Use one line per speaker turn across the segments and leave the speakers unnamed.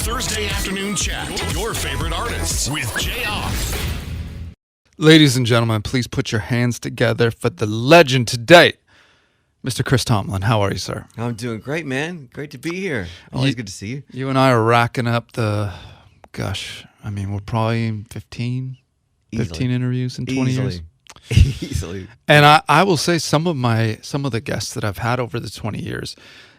Thursday afternoon chat. Your favorite artists with Jay Off.
Ladies and gentlemen, please put your hands together for the legend today, Mr. Chris Tomlin. How are you, sir?
I'm doing great, man. Great to be here. Always good to see you.
You and I are racking up we're probably 15 interviews in 20 years.
Easily.
And I will say some of the guests that I've had over the 20 years,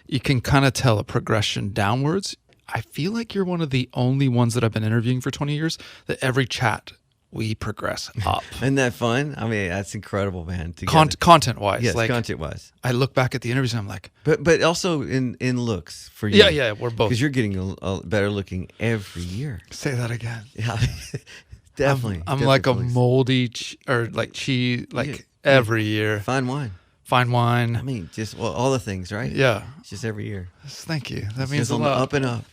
you can kind of tell a progression downwards. I feel like you're one of the only ones that I've been interviewing for 20 years that every chat we progress up.
Isn't that fun? I mean, that's incredible, man.
Content-wise.
Yes,
like,
content-wise.
I look back at the interviews and I'm like...
But also in looks for you.
Yeah, we're both.
Because you're getting a better looking every year.
Say that again.
Yeah, definitely.
I'm like a moldy cheese, every year.
Fine wine.
Fine wine.
I mean, just all the things, right?
Yeah.
It's just every year.
Thank you. That
It's
means
just
a
on
lot.
the up and up.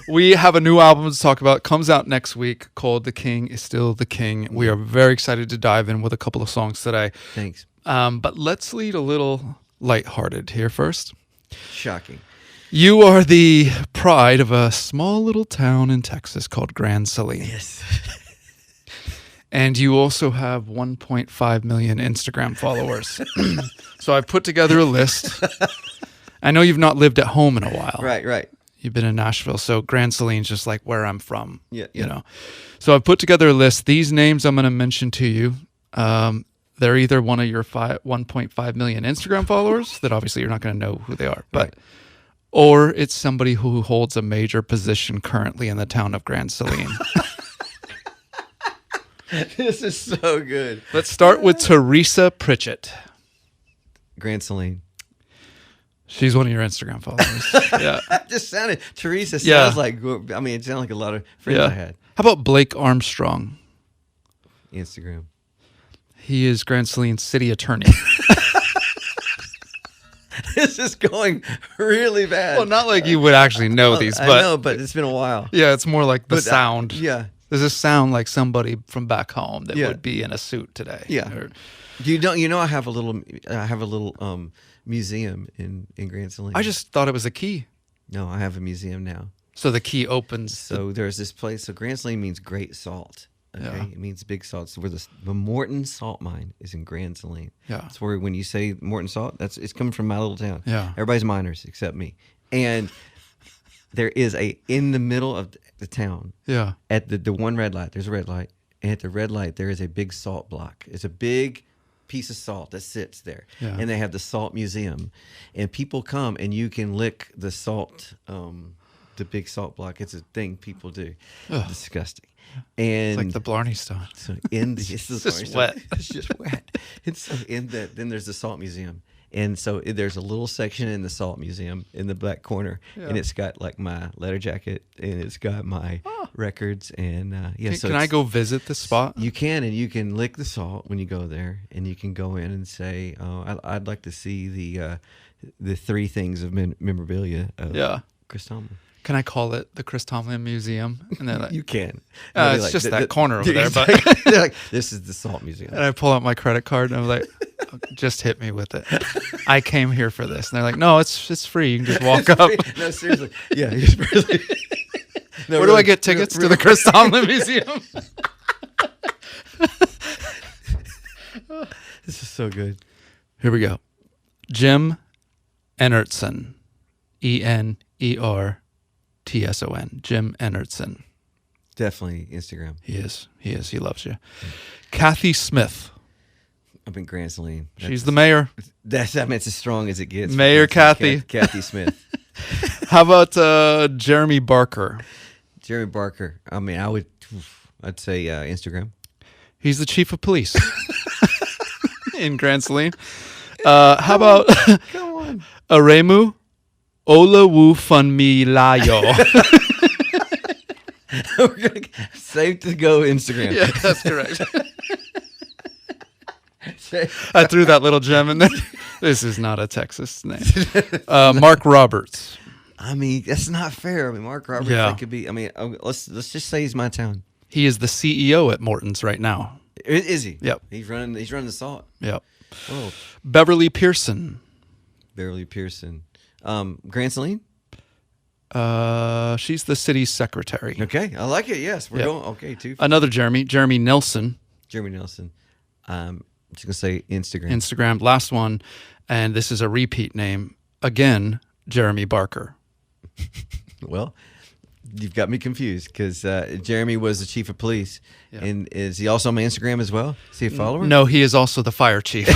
We have a new album to talk about. It comes out next week called The King is Still the King. We are very excited to dive in with a couple of songs today.
Thanks.
But let's lead a little lighthearted here first.
Shocking.
You are the pride of a small little town in Texas called Grand Saline.
Yes.
And you also have 1.5 million Instagram followers. So I've put together a list. I know you've not lived at home in a while.
Right.
You've been in Nashville, so Grand Saline's just like where I'm from.
Yeah.
You know. So I've put together a list. These names I'm going to mention to you. They're either one of your 1.5 million Instagram followers that obviously you're not going to know who they are, but or it's somebody who holds a major position currently in the town of Grand Saline.
This is so good.
Let's start with Teresa Pritchett.
Grand Saline.
She's one of your Instagram followers. Yeah.
Teresa sounds like, I mean, it sounded like a lot of friends I had.
How about Blake Armstrong?
Instagram.
He is Grand Saline's city attorney.
This is going really bad.
Well, not like you would actually know these, but
I know, but it's been a while.
Yeah, it's more like the sound.
Yeah.
Does this sound like somebody from back home that would be in a suit today?
Yeah.
Or,
I have a little museum in Grand Saline.
I just thought it was a key.
No, I have a museum now.
So the key opens.
So there's this place. So Grand Saline means great salt. Okay, It means big salt. So where the Morton Salt Mine is in Grand Saline.
Yeah.
It's where when you say Morton Salt, it's coming from my little town.
Yeah.
Everybody's miners except me. And there is in the middle of the town.
Yeah.
At the one red light, there's a red light, and at the red light there is a big salt block. It's a big piece of salt that sits there, and they have the salt museum, and people come and you can lick the salt, the big salt block. It's a thing people do. Ugh. Disgusting. And
it's like the Blarney Stone.
So it's
just wet.
It's just wet. And so then there's the salt museum. And so there's a little section in the salt museum in the back corner, and it's got like my leather jacket, and it's got my records, and
Can I go visit the spot?
You can, and you can lick the salt when you go there, and you can go in and say, "Oh, I'd like to see the three things of memorabilia of Chris Tomlin."
Can I call it the Chris Tomlin Museum? And then
you can.
It's like, just that corner over there. But
they're like, this is the salt museum.
And I pull out my credit card and I'm like, just hit me with it. I came here for this. And they're like, no, it's free. You can just walk up.
No, seriously. Yeah. Really.
Where do I get tickets to the Chris Tomlin Museum?
This is so good.
Here we go. Jim Enertson. ENERTSON. Jim Enertson.
Definitely Instagram.
He is. He loves you. Kathy Smith.
Up in Grand Saline.
She's the mayor.
It's as strong as it gets.
Mayor Kathy.
Kathy Smith.
How about Jeremy Barker?
Jeremy Barker. I mean, I'd say Instagram.
He's the chief of police in Grand Saline. How about
Come on.
Aremu Olawufunmilayo?
Safe to go Instagram.
Yeah, that's correct. I threw that little gem in there. This is not a Texas name. Mark Roberts.
I mean, that's not fair. I mean, Mark Roberts, that could be. I mean, let's just say he's my town.
He is the CEO at Morton's right now.
Is he?
Yep.
He's running the salt.
Yep.
Whoa.
Beverly Pearson.
Beverly Pearson. Grand Saline?
She's the city's secretary.
Okay, I like it. Yes, we're
Yep.
going. Okay, two.
Another Jeremy Nelson,
Jeremy Nelson. I'm just gonna say Instagram.
Instagram. Last one, and this is a repeat name again. Jeremy Barker.
Well, you've got me confused because Jeremy was the chief of police, and is he also on my Instagram as well? Is he a follower?
No, he is also the fire chief.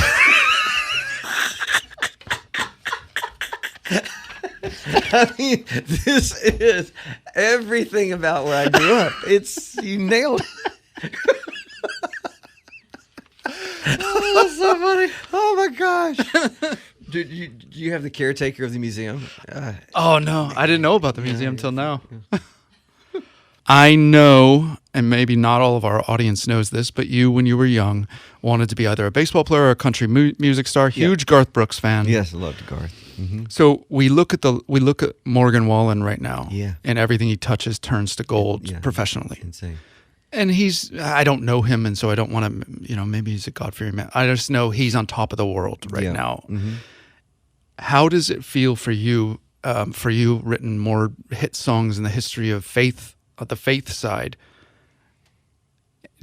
I mean, this is everything about where I grew up. You nailed it. Oh, that's so funny. Oh my gosh. Do you have the caretaker of the museum?
Oh no, I didn't know about the museum till now. I know, and maybe not all of our audience knows this, but you, when you were young, wanted to be either a baseball player or a country music star. Huge Garth Brooks fan.
Yes, I loved Garth. Mm-hmm.
So we look at Morgan Wallen right now,
Yeah.
and everything he touches turns to gold professionally.
Insane.
And I don't know him, and so I don't want to, maybe he's a God-fearing man. I just know he's on top of the world right now.
Mm-hmm.
How does it feel for you? Written more hit songs in the history of faith, the faith side.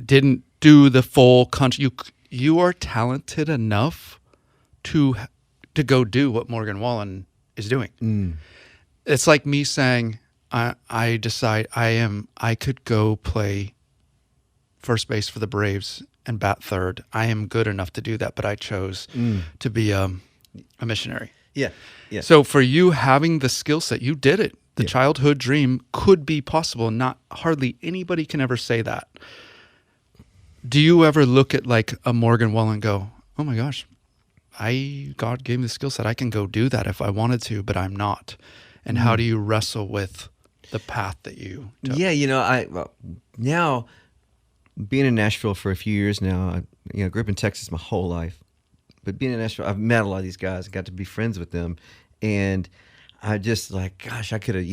Didn't do the full country. You are talented enough to go do what Morgan Wallen is doing.
Mm.
It's like me saying, I decide I could go play first base for the Braves and bat third. I am good enough to do that, but I chose to be a missionary.
Yeah. Yeah.
So for you having the skill set, you did it. The childhood dream could be possible. Not hardly anybody can ever say that. Do you ever look at like a Morgan Wallen and go, oh my gosh, God gave me the skill set. I can go do that if I wanted to, but I'm not. And how do you wrestle with the path that you took?
Yeah, now being in Nashville for a few years now, I grew up in Texas my whole life. But being in Nashville, I've met a lot of these guys, got to be friends with them, and I just like, gosh, I could have,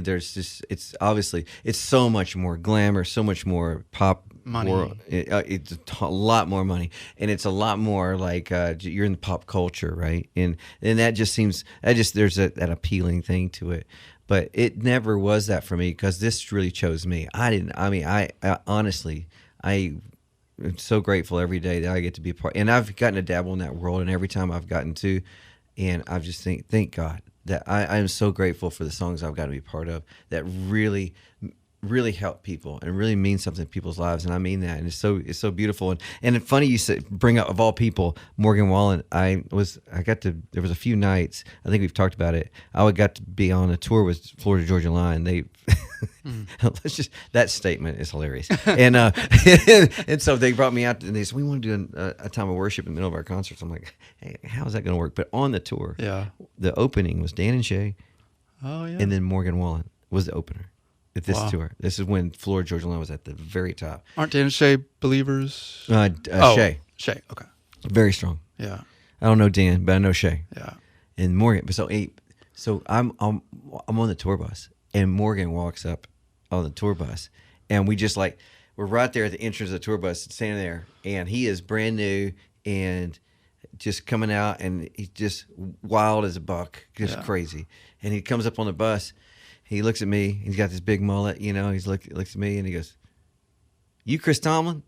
there's just, it's so much more glamour, so much more pop
Money.
It's a lot more money, and it's a lot more like you're in the pop culture, right? And that just seems, there's that appealing thing to it. But it never was that for me because this really chose me. I honestly, I'm so grateful every day that I get to be a part. And I've gotten to dabble in that world, and every time I've gotten to, and I've just thank God that I am so grateful for the songs I've got to be part of that really help people and really mean something in people's lives. And I mean that. And it's so beautiful. And it's funny you bring up, of all people, Morgan Wallen. There was a few nights, I think we've talked about it. I got to be on a tour with Florida Georgia Line. They, that statement is hilarious. And and so they brought me out and they said, we want to do a time of worship in the middle of our concerts. I'm like, hey, how is that going to work? But on the tour, the opening was Dan and Shay.
Oh, yeah.
And then Morgan Wallen was the opener. At this tour. This is when Florida Georgia Line was at the very top.
Aren't Dan and Shay believers?
Shay.
Shay, okay.
Very strong.
Yeah.
I don't know Dan, but I know Shay.
Yeah.
And Morgan. So I'm on the tour bus, and Morgan walks up on the tour bus, and we're right there at the entrance of the tour bus, standing there, and he is brand new and just coming out, and he's just wild as a buck, just crazy. And he comes up on the bus. He looks at me. He's got this big mullet, He's looks at me and he goes, "You Chris Tomlin?"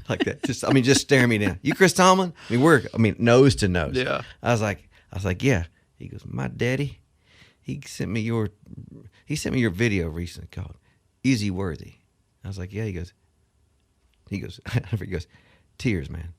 Like that. Just staring me down. "You Chris Tomlin?" Nose to nose.
Yeah.
I was like, "Yeah." He goes, "My daddy, he sent me your video recently called Easy Worthy." I was like, "Yeah." He goes, "Tears, man,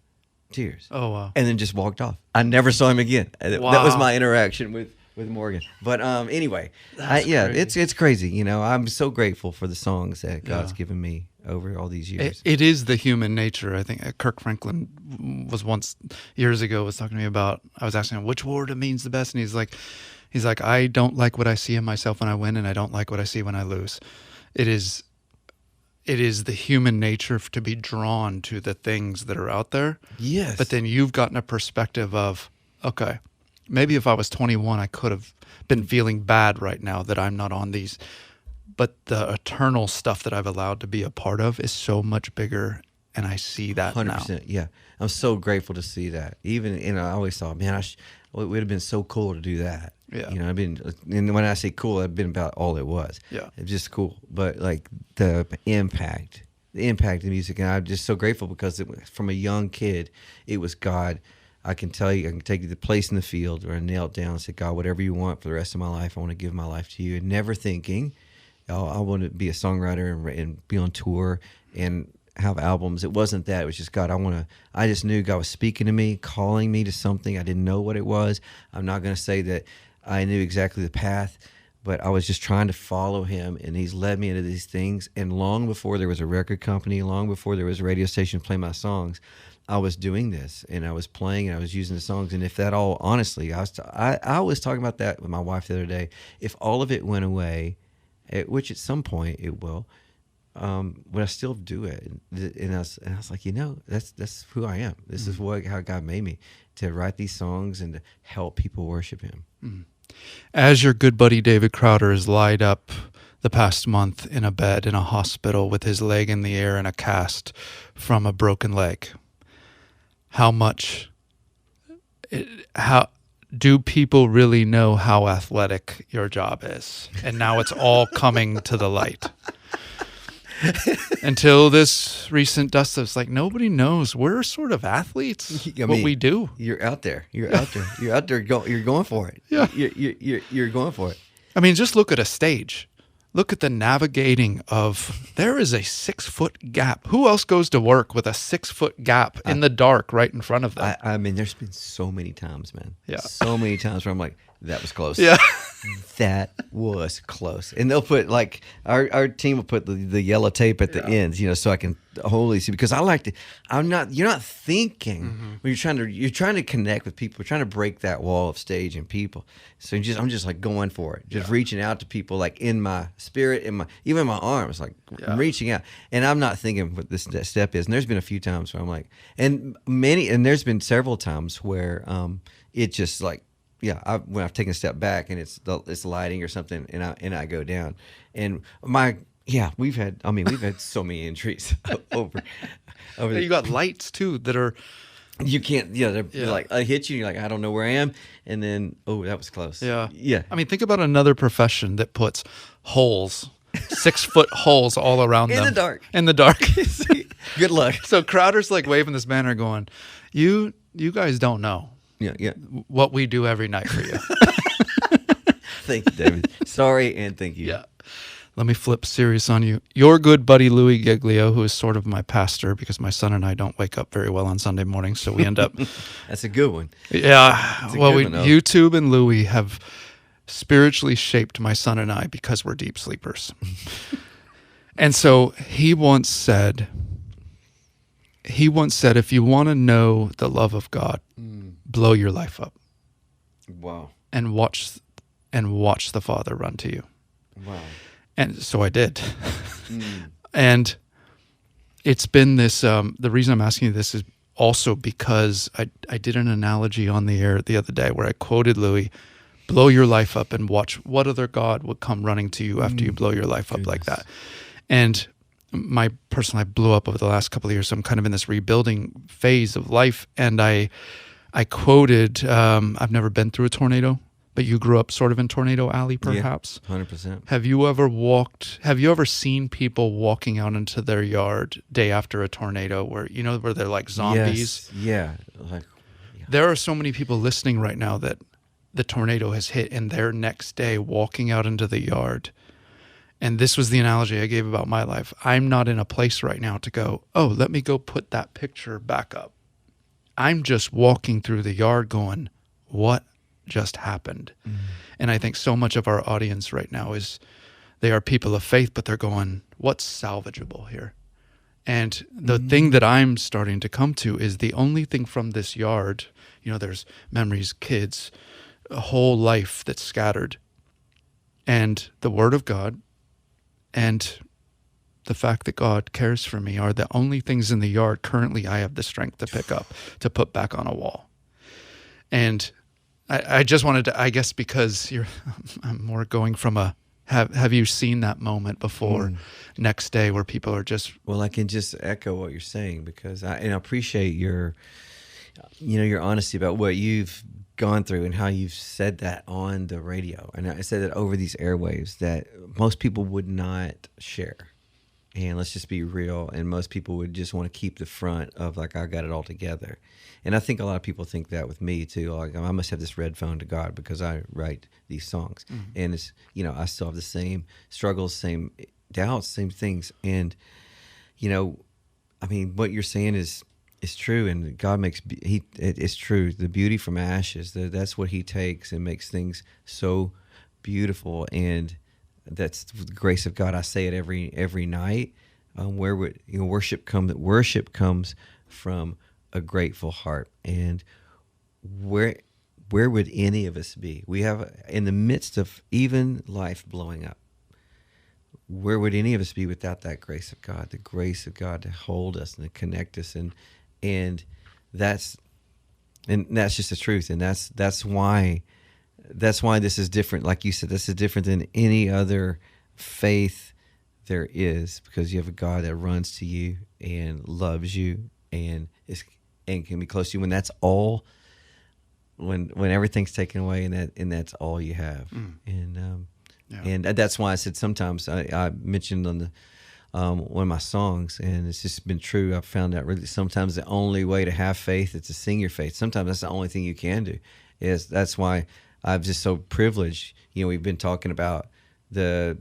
tears."
Oh wow.
And then just walked off. I never saw him again.
Wow.
That was my interaction with Morgan. But anyway,
crazy.
it's crazy. I'm so grateful for the songs that God's given me over all these years.
It is the human nature. I think Kirk Franklin was years ago talking to me about, I was asking him which word means the best, and he's like, I don't like what I see in myself when I win, and I don't like what I see when I lose. It is the human nature to be drawn to the things that are out there.
Yes.
But then you've gotten a perspective of, okay, maybe if I was 21, I could have been feeling bad right now that I'm not on these. But the eternal stuff that I've allowed to be a part of is so much bigger, and I see that
100%.
now.
Yeah. I'm so grateful to see that. Even, I always thought, man, well, it would have been so cool to do that.
Yeah.
You know, and when I say cool, I've been about all it was.
Yeah.
It's just cool. But like the impact of music, and I'm just so grateful because from a young kid, it was God. I can tell you, I can take you to the place in the field where I knelt down and said, God, whatever you want for the rest of my life, I want to give my life to you. And never thinking, oh, I want to be a songwriter and be on tour and have albums. It wasn't that. It was just, God, I just knew God was speaking to me, calling me to something. I didn't know what it was. I'm not going to say that I knew exactly the path, but I was just trying to follow him, and he's led me into these things. And long before there was a record company, long before there was a radio station playing my songs, I was doing this, and I was playing, and I was using the songs. And if that all, honestly, I was talking about that with my wife the other day. If all of it went away, which at some point it will, would I still do it? And I was like, that's who I am. This is how God made me, to write these songs and to help people worship him.
As your good buddy David Crowder is lied up the past month in a bed in a hospital with his leg in the air and a cast from a broken leg, how do people really know how athletic your job is? And now it's all coming to the light. Until this recent dust, it's like nobody knows. We're sort of athletes. What we do.
You're out there. You're out there. You're going for it.
Yeah.
You're going for it.
I mean, just look at a stage. Look at the navigating of, there is a 6-foot gap. Who else goes to work with a 6-foot gap in the dark right in front of them?
I mean, there's been so many times, man.
Yeah.
So many times where I'm like, that was close.
Yeah.
That was close. And they'll put, like, our team will put the yellow tape at the ends, so I can wholly see, because you're not thinking when you're trying to connect with people. You're trying to break that wall of stage and people. So I'm just like going for it, just reaching out to people, like in my spirit, even my arms, like I'm reaching out, and I'm not thinking what this step is. And there's been a few times where I'm like, and there's been several times where it just like, when I've taken a step back and it's lighting or something, and I go down, and we've had so many injuries over.
You got lights too that are.
You can't, they're like, I hit you, and you're like, I don't know where I am. And then, oh, that was close.
Yeah.
Yeah.
I mean, think about another profession that puts holes, 6-foot holes all around them. In the dark.
Good luck.
So Crowder's like waving this banner going, you guys don't know what we do every night for you.
Thank you, David. Sorry, and thank you.
Yeah. Let me flip serious on you. Your good buddy Louis Giglio, who is sort of my pastor, because my son and I don't wake up very well on Sunday mornings, so we end up.
That's a good one.
Yeah. YouTube and Louis have spiritually shaped my son and I because we're deep sleepers. And so he once said, if you want to know the love of God, blow your life up.
Wow.
And watch the Father run to you.
Wow.
And so I did. And it's been this, the reason I'm asking you this is also because I did an analogy on the air the other day where I quoted Louis, blow your life up and watch what other God would come running to you after you blow your life up like that. And my personal life blew up over the last couple of years, so I'm kind of in this rebuilding phase of life. And I quoted, I've never been through a tornado, but you grew up sort of in Tornado Alley, perhaps?
Yeah, 100%.
Have you ever seen people walking out into their yard day after a tornado where they're like zombies?
Yes. Yeah.
There are so many people listening right now that the tornado has hit and they're next day walking out into the yard. And this was the analogy I gave about my life. I'm not in a place right now to go, oh, let me go put that picture back up. I'm just walking through the yard going, what just happened? And I think so much of our audience right now they are people of faith, but they're going, what's salvageable here? And the thing that I'm starting to come to is the only thing from this yard, there's memories, kids, a whole life that's scattered, and the Word of God and the fact that God cares for me are the only things in the yard currently I have the strength to pick up, to put back on a wall. And I just wanted to, I guess because I'm more going from have you seen that moment before next day where people are just...
Well, I can just echo what you're saying because I appreciate your honesty about what you've gone through and how you've said that on the radio. And I said that over these airwaves that most people would not share. And let's just be real. And most people would just want to keep the front of like, I got it all together. And I think a lot of people think that with me too. Like, I must have this red phone to God because I write these songs. And it's, I still have the same struggles, same doubts, same things. And, I mean, what you're saying is true. And God makes, it's true. The beauty from ashes, that's what he takes and makes things so beautiful. And that's the grace of God. I say it every night. Where would worship come? Worship comes from a grateful heart. And where would any of us be? We have in the midst of even life blowing up. Where would any of us be without that grace of God? The grace of God to hold us and to connect us, and that's just the truth. And that's why this is different. Like you said, this is different than any other faith there is, because you have a God that runs to you and loves you and can be close to you when that's all. When everything's taken away and that's all you have. And that's why I said sometimes I mentioned on the one of my songs, and it's just been true. I've found out really sometimes the only way to have faith is to sing your faith. Sometimes that's the only thing you can do. That's why I'm just so privileged. We've been talking about the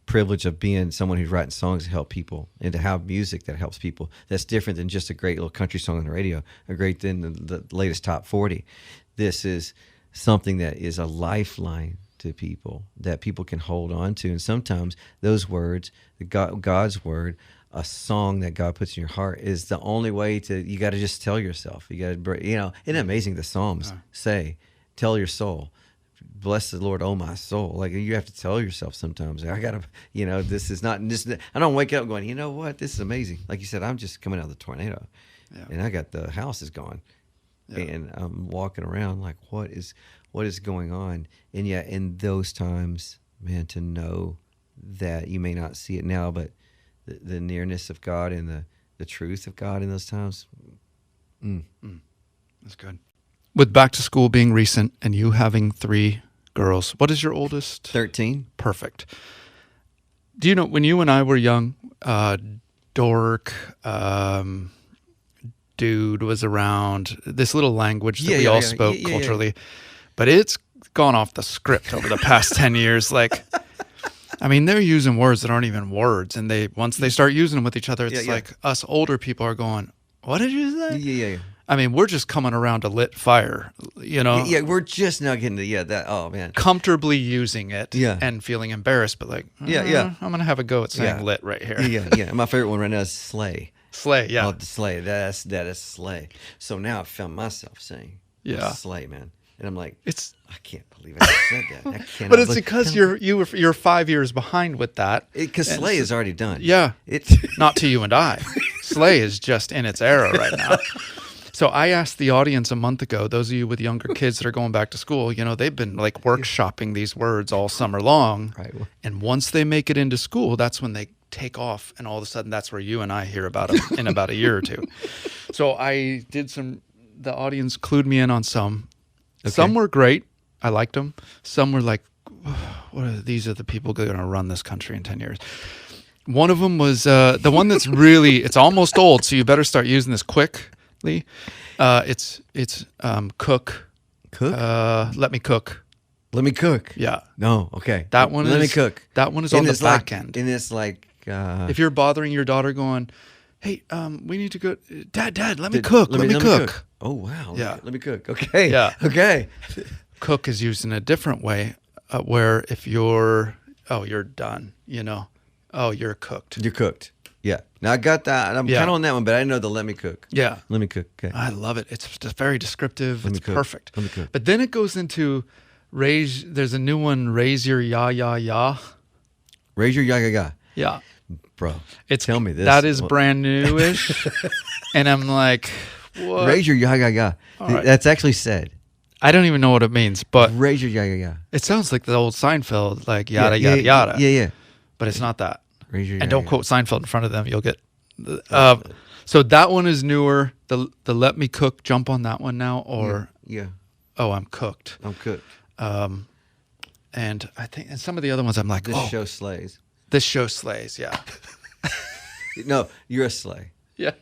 privilege of being someone who's writing songs to help people and to have music that helps people. That's different than just a great little country song on the radio, or great than the latest top 40. This is something that is a lifeline to people that people can hold on to. And sometimes those words, God's word, a song that God puts in your heart, is the only way you got to just tell yourself. You got to, isn't it amazing the Psalms say, tell your soul, bless the Lord, oh my soul. Like, you have to tell yourself sometimes, I got to, this is not, I don't wake up going, you know what, this is amazing. Like you said, I'm just coming out of the tornado and I got the house is gone. And I'm walking around like, what is going on? And yet in those times, man, to know that you may not see it now, but the nearness of God and the truth of God in those times.
That's good. With back to school being recent and you having 3 girls, what is your oldest?
13.
Perfect. Do you know, when you and I were young, dork, dude was around, this little language that we all spoke culturally, but it's gone off the script over the past 10 years. Like, I mean, they're using words that aren't even words, and once they start using them with each other, it's like us older people are going, what did you say?
Yeah.
I mean, we're just coming around to lit fire,
Yeah, we're just now getting to, that, oh, man.
Comfortably using it and feeling embarrassed, but like, I'm going to have a go at saying lit right here.
Yeah. My favorite one right now is slay.
Slay, yeah.
I love the slay. That is slay. So now I found myself saying, slay, man. And I'm like, I can't believe I said that.
But it's because you're 5 years behind with that.
Because slay is already done.
Yeah. Not to you and I. Slay is just in its era right now. So I asked the audience a month ago, those of you with younger kids that are going back to school, they've been like workshopping these words all summer long. Right. And once they make it into school, that's when they take off. And all of a sudden, that's where you and I hear about them in about a year or two. So I did the audience clued me in on some. Okay. Some were great. I liked them. Some were like, these are the people going to run this country in 10 years. One of them was the one that's really, it's almost old, so you better start using this quickly. It's cook.
Cook?
Let me cook.
Let me cook.
Yeah.
No, okay.
That one
Let me cook.
That one is on the back end.
And it's like...
if you're bothering your daughter going, hey, we need to go, Dad, let me cook. Let me cook.
Oh, wow.
Yeah.
Let me cook. Okay.
Yeah.
Okay.
Cook is used in a different way, where if you're done, you're cooked.
You're cooked. Yeah. Now I got that. I'm kind of on that one, but I didn't know the let me cook.
Yeah.
Let me cook. Okay.
I love it. It's just very descriptive. It's perfect.
Let me cook.
But then it goes into there's a new one, raise your ya.
Raise your ya.
Yeah.
Bro, tell me this.
That is brand new-ish. And I'm like, what?
Raise your ya. Right. That's actually said.
I don't even know what it means, but
raise your ya.
It sounds like the old Seinfeld, like yada, yada, yada.
Yeah.
But it's not that.
Raise your
and don't quote Seinfeld in front of them. You'll get... So that one is newer. The let me cook, jump on that one now, or...
Yeah.
oh, I'm cooked.
I'm cooked.
And I think, and some of the other ones, I'm like,
This
oh,
show slays.
this show slays. Yeah.
No, you're a slay.
Yeah.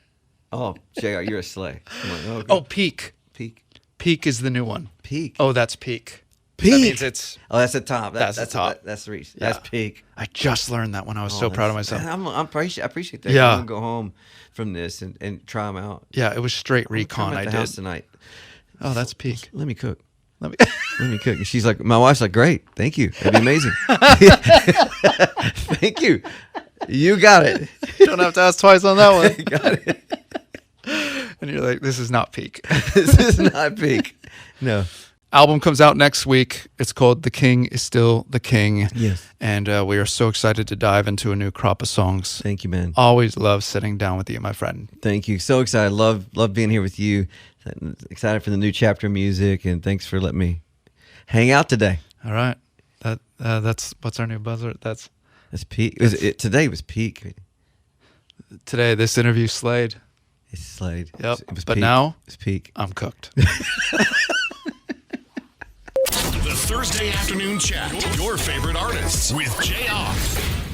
Oh, JR, you're a slay. I'm like, okay.
Oh, Peak.
Peak.
Peak is the new one.
Peak.
Oh, that's Peak.
Peak.
That means it's.
Oh, that's the top.
That's the top.
That's the reach.
Yeah.
That's peak.
I just learned that when I was so
Oh,
proud of
that's-
myself.
I appreciate that.
Yeah.
I'm gonna go home from this and try them out.
Yeah, it was straight
I'm
recon.
at
I
the
did.
house tonight.
Oh, that's Peak.
Let me cook.
Let me.
Let me cook. And she's like, my wife's like, great, thank you. That'd be amazing. Thank you. You got it.
Don't have to ask twice on that one.
Got it.
And you're like, this is not Peak.
This is not peak. No.
Album comes out next week. It's called The King is Still the King.
Yes.
And we are so excited to dive into a new crop of songs.
Thank you, man.
Always love sitting down with you, my friend.
Thank you. So excited. Love being here with you. Excited for the new chapter of music, and thanks for letting me hang out today.
All right. That's what's our new buzzer? That's
peak. Today was peak.
today. This interview slayed.
It's slayed.
Yep.
It was
But
peak.
now
It's peak.
I'm cooked.
The Thursday afternoon chat. Your favorite artists with JR.